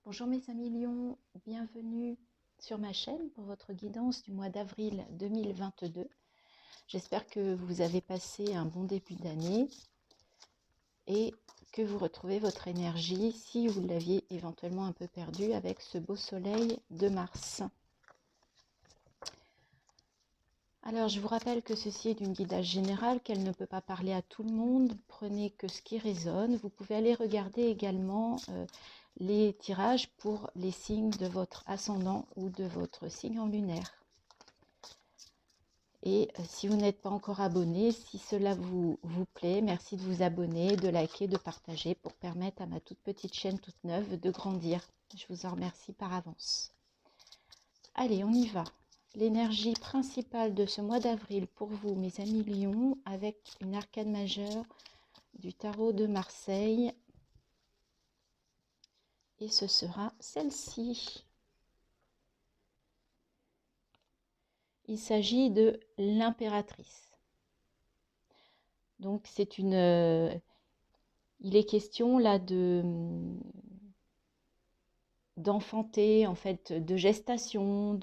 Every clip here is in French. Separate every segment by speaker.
Speaker 1: Bonjour mes amis lions, bienvenue sur ma chaîne pour votre guidance du mois d'avril 2022. J'espère que vous avez passé un bon début d'année et que vous retrouvez votre énergie si vous l'aviez éventuellement un peu perdue avec ce beau soleil de mars. Alors je vous rappelle que ceci est une guidage générale, qu'elle ne peut pas parler à tout le monde. Prenez que ce qui résonne. Vous pouvez aller regarder également les tirages pour les signes de votre ascendant ou de votre signe en lunaire. Et si vous n'êtes pas encore abonné, si cela vous plaît, merci de vous abonner, de liker, de partager pour permettre à ma toute petite chaîne toute neuve de grandir. Je vous en remercie par avance. Allez, on y va. L'énergie principale de ce mois d'avril pour vous, mes amis lions, avec une arcane majeure du tarot de Marseille. Et ce sera celle-ci. Il s'agit de l'impératrice. Donc c'est une... il est question là d'enfanter, en fait, de gestation,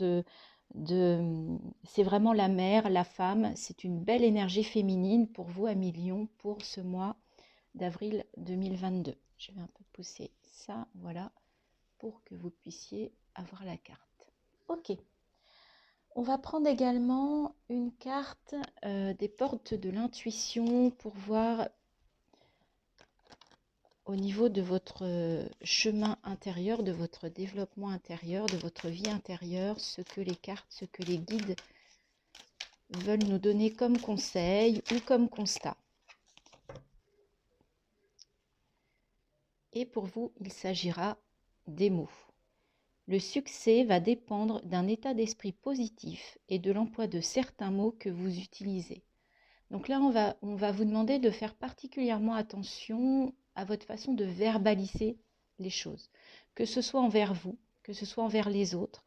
Speaker 1: c'est vraiment la mère, la femme. C'est une belle énergie féminine pour vous, amis lions, pour ce mois d'avril 2022. Je vais un peu pousser ça, voilà, pour que vous puissiez avoir la carte. Ok. On va prendre également une carte des portes de l'intuition pour voir au niveau de votre chemin intérieur, de votre développement intérieur, de votre vie intérieure, ce que les cartes, ce que les guides veulent nous donner comme conseil ou comme constat. Et pour vous, il s'agira des mots. Le succès va dépendre d'un état d'esprit positif et de l'emploi de certains mots que vous utilisez. Donc là, on va vous demander de faire particulièrement attention à votre façon de verbaliser les choses, que ce soit envers vous, que ce soit envers les autres,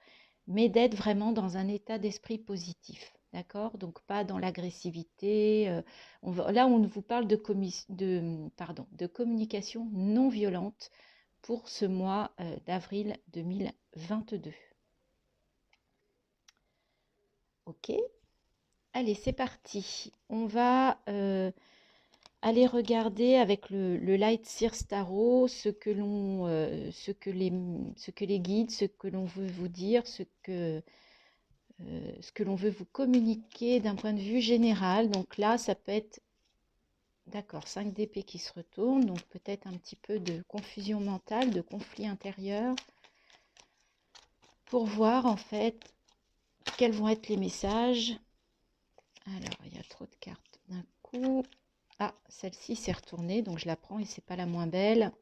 Speaker 1: mais d'être vraiment dans un état d'esprit positif, d'accord? Donc pas dans l'agressivité. Là, on vous parle de communication non violente pour ce mois d'avril 2022. Ok, allez, c'est parti. On va aller regarder avec le Light Seers Tarot ce que les guides, ce que l'on veut vous dire, ce que l'on veut vous communiquer d'un point de vue général. Donc là, ça peut être, d'accord, 5 d'épée qui se retournent, donc peut-être un petit peu de confusion mentale, de conflit intérieur, pour voir en fait quels vont être les messages. Alors, il y a trop de cartes d'un coup. Ah, celle-ci s'est retournée, donc je la prends et c'est pas la moins belle.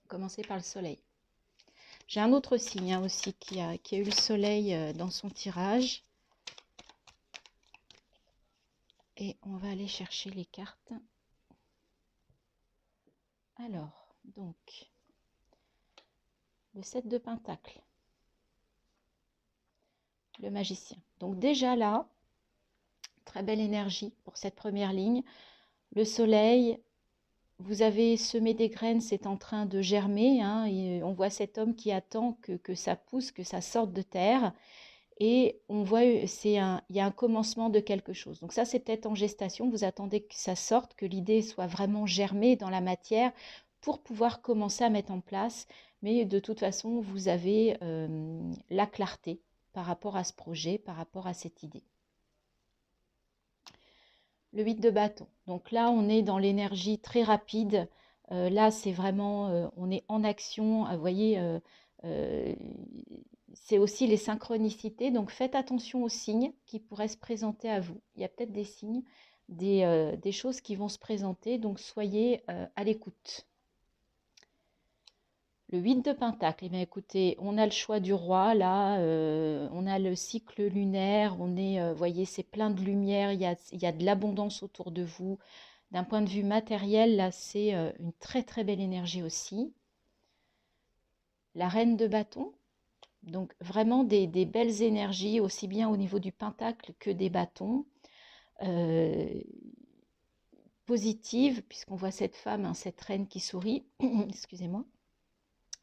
Speaker 1: Commencer par le soleil. J'ai un autre signe aussi qui a eu le soleil dans son tirage. Et on va aller chercher les cartes. Alors, donc, le 7 de Pentacle. Le magicien. Donc déjà là, très belle énergie pour cette première ligne. Le soleil, vous avez semé des graines, c'est en train de germer. Hein, et on voit cet homme qui attend que ça pousse, que ça sorte de terre. Et on voit, il y a un commencement de quelque chose. Donc ça, c'est peut-être en gestation. Vous attendez que ça sorte, que l'idée soit vraiment germée dans la matière pour pouvoir commencer à mettre en place. Mais de toute façon, vous avez la clarté par rapport à ce projet, par rapport à cette idée. Le 8 de bâton. Donc là, on est dans l'énergie très rapide. Là, c'est vraiment, on est en action. Vous voyez, c'est aussi les synchronicités. Donc faites attention aux signes qui pourraient se présenter à vous. Il y a peut-être des signes, des choses qui vont se présenter. Donc soyez à l'écoute. Le 8 de Pentacle, eh bien, écoutez, on a le choix du roi, là, on a le cycle lunaire, on est, vous voyez, c'est plein de lumière, il y a de l'abondance autour de vous. D'un point de vue matériel, là, c'est une très très belle énergie aussi. La reine de bâton, donc vraiment des belles énergies, aussi bien au niveau du pentacle que des bâtons. Positive, puisqu'on voit cette femme, hein, cette reine qui sourit, excusez-moi.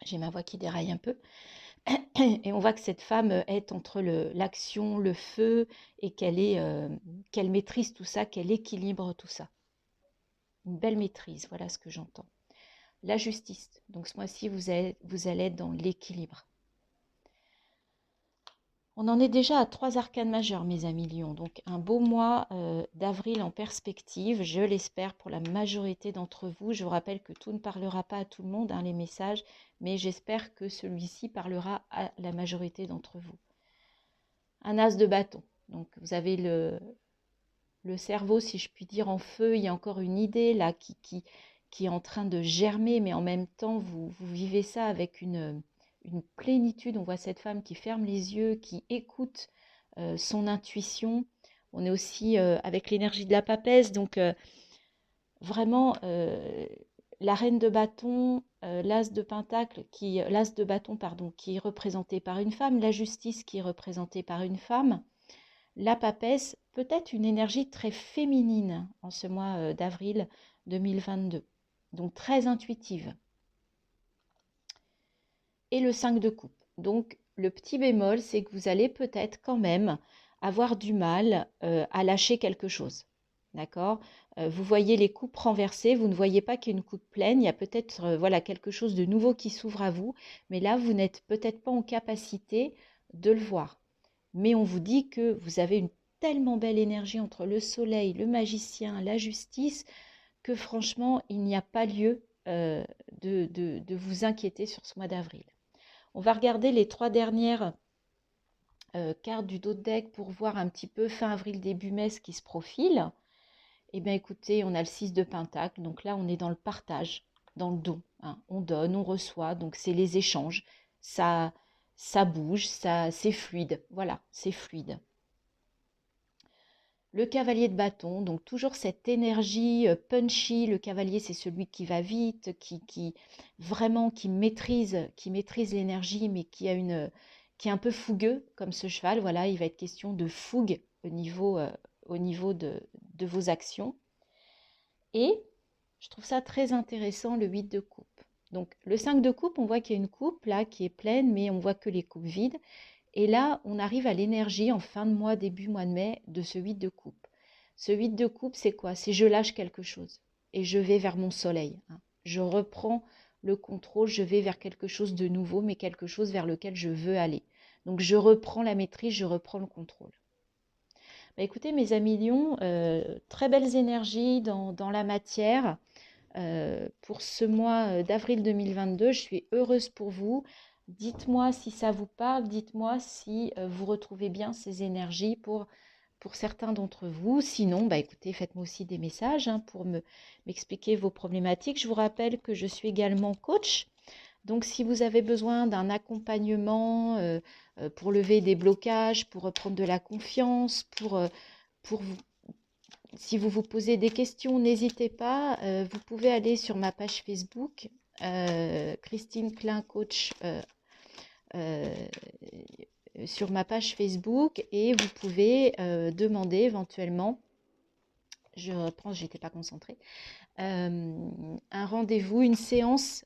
Speaker 1: J'ai ma voix qui déraille un peu. Et on voit que cette femme est entre l'action, le feu, et qu'elle maîtrise tout ça, qu'elle équilibre tout ça. Une belle maîtrise, voilà ce que j'entends. La justice. Donc ce mois-ci, vous allez être dans l'équilibre. On en est déjà à 3 arcanes majeures, mes amis Lions. Donc un beau mois d'avril en perspective, je l'espère pour la majorité d'entre vous. Je vous rappelle que tout ne parlera pas à tout le monde, hein, les messages, mais j'espère que celui-ci parlera à la majorité d'entre vous. Un as de bâton. Donc vous avez le cerveau, si je puis dire, en feu. Il y a encore une idée là qui est en train de germer, mais en même temps, vous vivez ça avec une plénitude. On voit cette femme qui ferme les yeux, qui écoute son intuition. On est aussi avec l'énergie de la papesse, donc vraiment la reine de bâton, l'as de pentacle, l'as de bâton, pardon, qui est représenté par une femme, la justice qui est représentée par une femme, la papesse, peut-être une énergie très féminine en ce mois d'avril 2022, donc très intuitive. Et le 5 de coupe. Donc le petit bémol, c'est que vous allez peut-être quand même avoir du mal à lâcher quelque chose. D'accord? Vous voyez les coupes renversées, vous ne voyez pas qu'il y a une coupe pleine, il y a peut-être voilà, quelque chose de nouveau qui s'ouvre à vous, mais là, vous n'êtes peut-être pas en capacité de le voir. Mais on vous dit que vous avez une tellement belle énergie entre le soleil, le magicien, la justice, que franchement, il n'y a pas lieu de vous inquiéter sur ce mois d'avril. On va regarder les 3 dernières cartes du dos de deck pour voir un petit peu fin avril, début mai ce qui se profile. Eh bien écoutez, on a le 6 de pentacle, donc là on est dans le partage, dans le don. Hein. On donne, on reçoit, donc c'est les échanges. Ça bouge, c'est fluide. Voilà, c'est fluide. Le cavalier de bâton, donc toujours cette énergie punchy. Le cavalier, c'est celui qui va vite, vraiment qui maîtrise l'énergie, mais qui est un peu fougueux comme ce cheval. Voilà, il va être question de fougue au niveau de vos actions. Et je trouve ça très intéressant, le 8 de coupe. Donc le 5 de coupe, on voit qu'il y a une coupe là qui est pleine, mais on voit que les coupes vides. Et là, on arrive à l'énergie en fin de mois, début mois de mai, de ce 8 de coupe. Ce 8 de coupe, c'est quoi? C'est je lâche quelque chose et je vais vers mon soleil. Hein. Je reprends le contrôle, je vais vers quelque chose de nouveau, mais quelque chose vers lequel je veux aller. Donc je reprends la maîtrise, je reprends le contrôle. Bah, écoutez, mes amis Lions, très belles énergies dans la matière. Pour ce mois d'avril 2022, je suis heureuse pour vous. Dites-moi si ça vous parle, dites-moi si vous retrouvez bien ces énergies pour certains d'entre vous. Sinon, bah écoutez, faites-moi aussi des messages hein, pour m'expliquer vos problématiques. Je vous rappelle que je suis également coach. Donc, si vous avez besoin d'un accompagnement pour lever des blocages, pour reprendre de la confiance, pour vous, si vous vous posez des questions, n'hésitez pas. Vous pouvez aller sur ma page Facebook, Christine Klein Coach, sur ma page Facebook, et vous pouvez demander éventuellement, je reprends, j'étais pas concentrée, un rendez-vous, une séance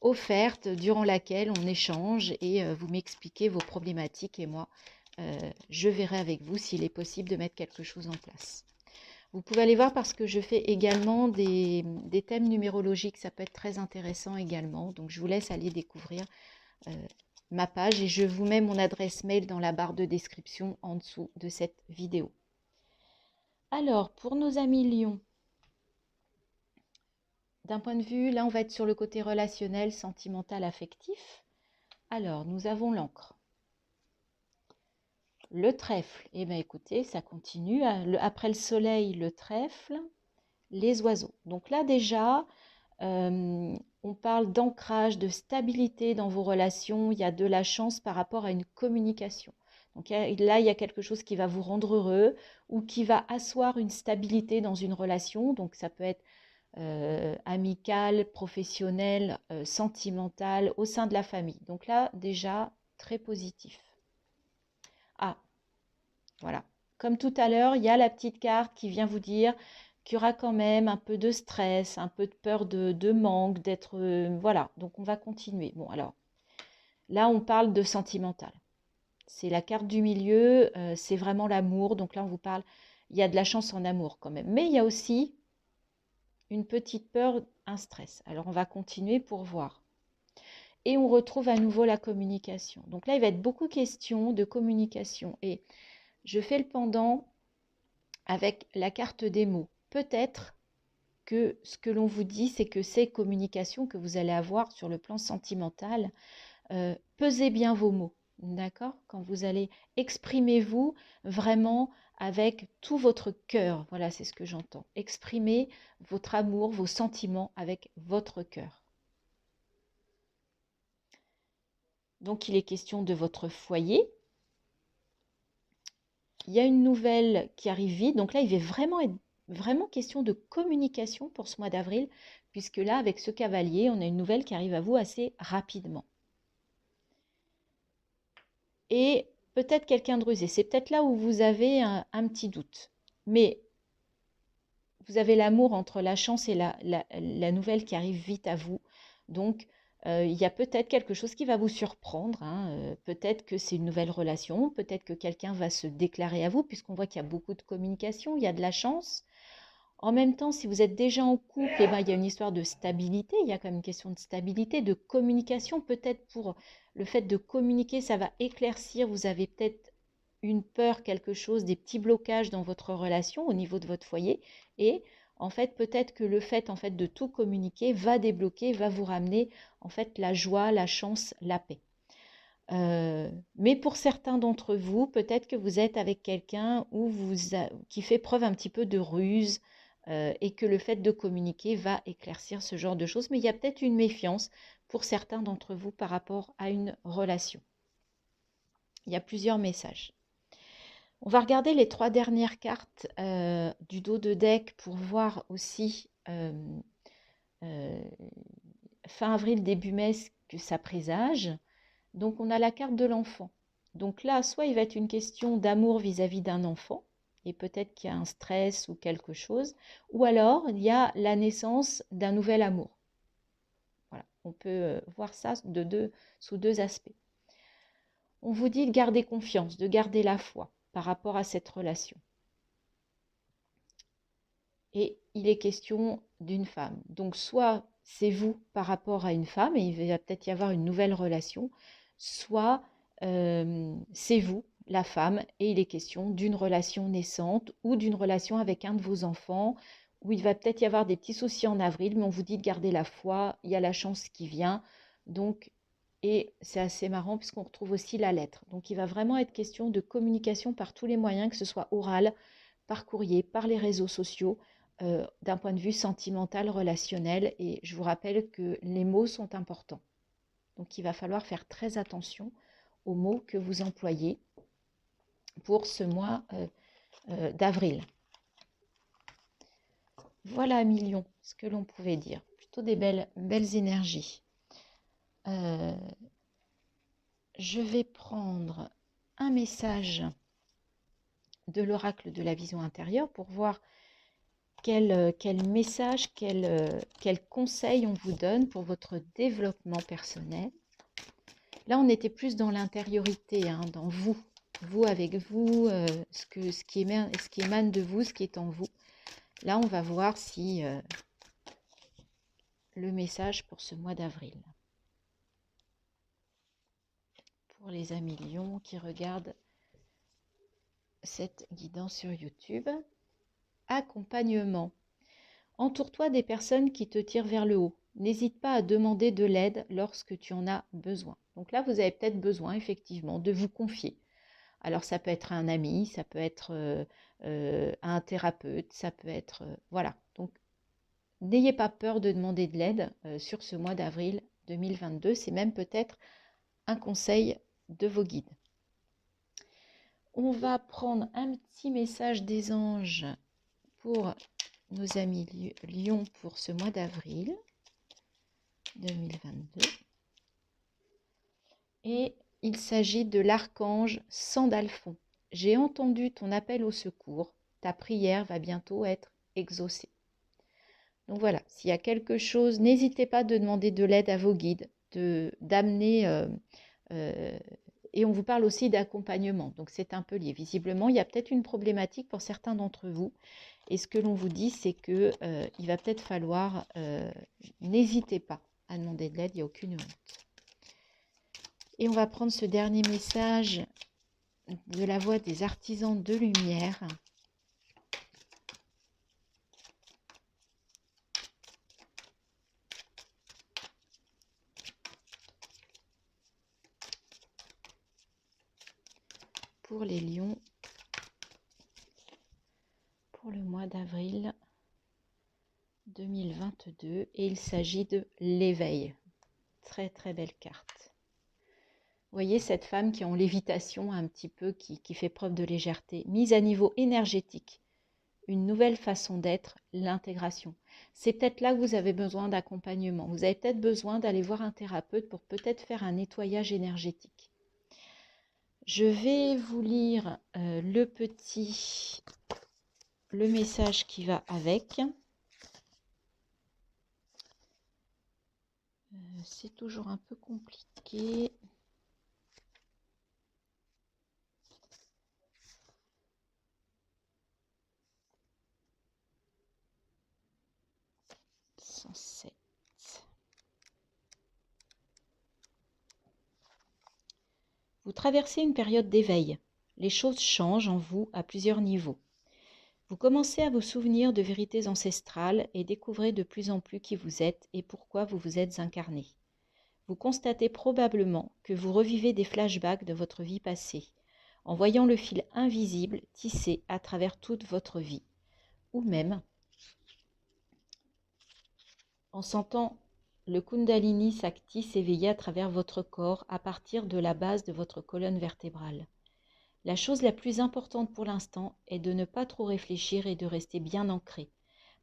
Speaker 1: offerte durant laquelle on échange et vous m'expliquez vos problématiques et moi, je verrai avec vous s'il est possible de mettre quelque chose en place. Vous pouvez aller voir parce que je fais également des thèmes numérologiques, ça peut être très intéressant également. Donc je vous laisse aller découvrir ma page et je vous mets mon adresse mail dans la barre de description en dessous de cette vidéo. Alors, pour nos amis Lions, d'un point de vue, là on va être sur le côté relationnel, sentimental, affectif. Alors, nous avons l'encre. Le trèfle, eh bien écoutez, ça continue. Après le soleil, le trèfle, les oiseaux. Donc là déjà, on parle d'ancrage, de stabilité dans vos relations. Il y a de la chance par rapport à une communication. Donc là, il y a quelque chose qui va vous rendre heureux ou qui va asseoir une stabilité dans une relation. Donc ça peut être amical, professionnel, sentimental, au sein de la famille. Donc là, déjà, très positif. Ah, voilà. Comme tout à l'heure, il y a la petite carte qui vient vous dire qu'il y aura quand même un peu de stress, un peu de peur de manque, d'être... voilà, donc on va continuer. Bon, alors, là, on parle de sentimental. C'est la carte du milieu, c'est vraiment l'amour. Donc là, on vous parle, il y a de la chance en amour quand même. Mais il y a aussi une petite peur, un stress. Alors, on va continuer pour voir. Et on retrouve à nouveau la communication. Donc là, il va être beaucoup question de communication. Et je fais le pendant avec la carte des mots. Peut-être que ce que l'on vous dit, c'est que ces communications que vous allez avoir sur le plan sentimental, pesez bien vos mots, d'accord? Quand vous allez exprimez-vous vraiment avec tout votre cœur. Voilà, c'est ce que j'entends. Exprimez votre amour, vos sentiments avec votre cœur. Donc, il est question de votre foyer. Il y a une nouvelle qui arrive vite. Donc là, il va vraiment être vraiment question de communication pour ce mois d'avril, puisque là, avec ce cavalier, on a une nouvelle qui arrive à vous assez rapidement. Et peut-être quelqu'un de rusé. C'est peut-être là où vous avez un petit doute. Mais vous avez l'amour entre la chance et la nouvelle qui arrive vite à vous. Donc, il y a peut-être quelque chose qui va vous surprendre, hein. Peut-être que c'est une nouvelle relation, peut-être que quelqu'un va se déclarer à vous, puisqu'on voit qu'il y a beaucoup de communication, il y a de la chance. En même temps, si vous êtes déjà en couple, eh ben, il y a une histoire de stabilité, il y a quand même une question de stabilité, de communication. Peut-être pour le fait de communiquer, ça va éclaircir, vous avez peut-être une peur, quelque chose, des petits blocages dans votre relation au niveau de votre foyer. Et en fait, peut-être que le fait en fait, de tout communiquer va débloquer, va vous ramener en fait la joie, la chance, la paix. Mais pour certains d'entre vous, peut-être que vous êtes avec quelqu'un qui fait preuve un petit peu de ruse et que le fait de communiquer va éclaircir ce genre de choses. Mais il y a peut-être une méfiance pour certains d'entre vous par rapport à une relation. Il y a plusieurs messages. On va regarder les 3 dernières cartes du dos de deck pour voir aussi fin avril, début mai ce que ça présage. Donc, on a la carte de l'enfant. Donc là, soit il va être une question d'amour vis-à-vis d'un enfant, et peut-être qu'il y a un stress ou quelque chose, ou alors il y a la naissance d'un nouvel amour. Voilà, on peut voir ça sous deux aspects. On vous dit de garder confiance, de garder la foi par rapport à cette relation. Et il est question d'une femme. Donc soit c'est vous par rapport à une femme, et il va peut-être y avoir une nouvelle relation, soit c'est vous, la femme, et il est question d'une relation naissante ou d'une relation avec un de vos enfants, où il va peut-être y avoir des petits soucis en avril, mais on vous dit de garder la foi, il y a la chance qui vient. Donc, et c'est assez marrant puisqu'on retrouve aussi la lettre. Donc il va vraiment être question de communication par tous les moyens, que ce soit oral, par courrier, par les réseaux sociaux, d'un point de vue sentimental, relationnel. Et je vous rappelle que les mots sont importants. Donc il va falloir faire très attention aux mots que vous employez pour ce mois d'avril. Voilà à millions ce que l'on pouvait dire. Plutôt des belles énergies. Je vais prendre un message de l'oracle de la vision intérieure pour voir quel message, quel conseil on vous donne pour votre développement personnel. Là, on était plus dans l'intériorité, hein, dans vous. Vous avec vous, ce qui émane de vous, ce qui est en vous. Là, on va voir si le message pour ce mois d'avril. Pour les amis lions qui regardent cette guidance sur YouTube. Accompagnement. Entoure-toi des personnes qui te tirent vers le haut. N'hésite pas à demander de l'aide lorsque tu en as besoin. Donc là, vous avez peut-être besoin, effectivement, de vous confier. Alors, ça peut être un ami, ça peut être un thérapeute, ça peut être... voilà. Donc, n'ayez pas peur de demander de l'aide sur ce mois d'avril 2022. C'est même peut-être un conseil de vos guides. On va prendre un petit message des anges pour nos amis lions pour ce mois d'avril 2022. Et il s'agit de l'archange Sandalphon. J'ai entendu ton appel au secours. Ta prière va bientôt être exaucé. Donc voilà, s'il y a quelque chose, n'hésitez pas de demander de l'aide à vos guides, d'amener, et on vous parle aussi d'accompagnement, donc c'est un peu lié. Visiblement, il y a peut-être une problématique pour certains d'entre vous, et ce que l'on vous dit, c'est que il va peut-être falloir, n'hésitez pas à demander de l'aide, il n'y a aucune honte. Et on va prendre ce dernier message de la voix des artisans de lumière. Pour les lions, pour le mois d'avril 2022, et il s'agit de l'éveil. Très très belle carte. Vous voyez cette femme qui est en lévitation un petit peu, qui fait preuve de légèreté, mise à niveau énergétique, une nouvelle façon d'être, l'intégration. C'est peut-être là que vous avez besoin d'accompagnement. Vous avez peut-être besoin d'aller voir un thérapeute pour peut-être faire un nettoyage énergétique. Je vais vous lire le message qui va avec. C'est toujours un peu compliqué. Vous traversez une période d'éveil. Les choses changent en vous à plusieurs niveaux. Vous commencez à vous souvenir de vérités ancestrales et découvrez de plus en plus qui vous êtes et pourquoi vous vous êtes incarné. Vous constatez probablement que vous revivez des flashbacks de votre vie passée, en voyant le fil invisible tissé à travers toute votre vie, ou même en sentant le Kundalini Sakti s'éveiller à travers votre corps à partir de la base de votre colonne vertébrale. La chose la plus importante pour l'instant est de ne pas trop réfléchir et de rester bien ancré.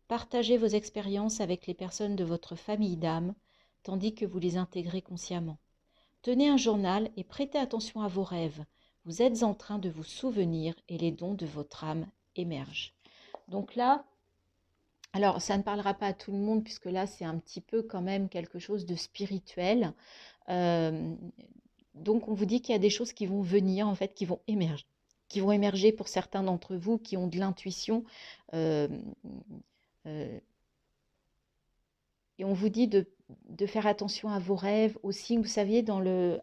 Speaker 1: Partagez vos expériences avec les personnes de votre famille d'âme, tandis que vous les intégrez consciemment. Tenez un journal et prêtez attention à vos rêves. Vous êtes en train de vous souvenir et les dons de votre âme émergent. Donc là, alors ça ne parlera pas à tout le monde puisque là c'est un petit peu quand même quelque chose de spirituel. Donc on vous dit qu'il y a des choses qui vont venir en fait, qui vont émerger pour certains d'entre vous qui ont de l'intuition. Euh, euh, et on vous dit de faire attention à vos rêves aussi. Vous saviez,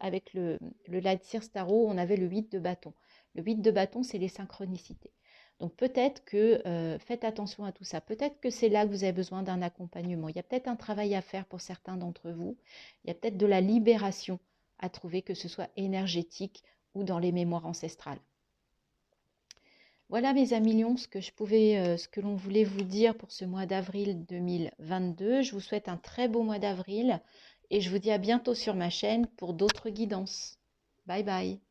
Speaker 1: avec le Light Seer Tarot, on avait le 8 de bâton. Le 8 de bâton, c'est les synchronicités. Donc peut-être que faites attention à tout ça. Peut-être que c'est là que vous avez besoin d'un accompagnement. Il y a peut-être un travail à faire pour certains d'entre vous. Il y a peut-être de la libération à trouver, que ce soit énergétique ou dans les mémoires ancestrales. Voilà mes amis lions, ce que l'on voulait vous dire pour ce mois d'avril 2022. Je vous souhaite un très beau mois d'avril et je vous dis à bientôt sur ma chaîne pour d'autres guidances. Bye bye.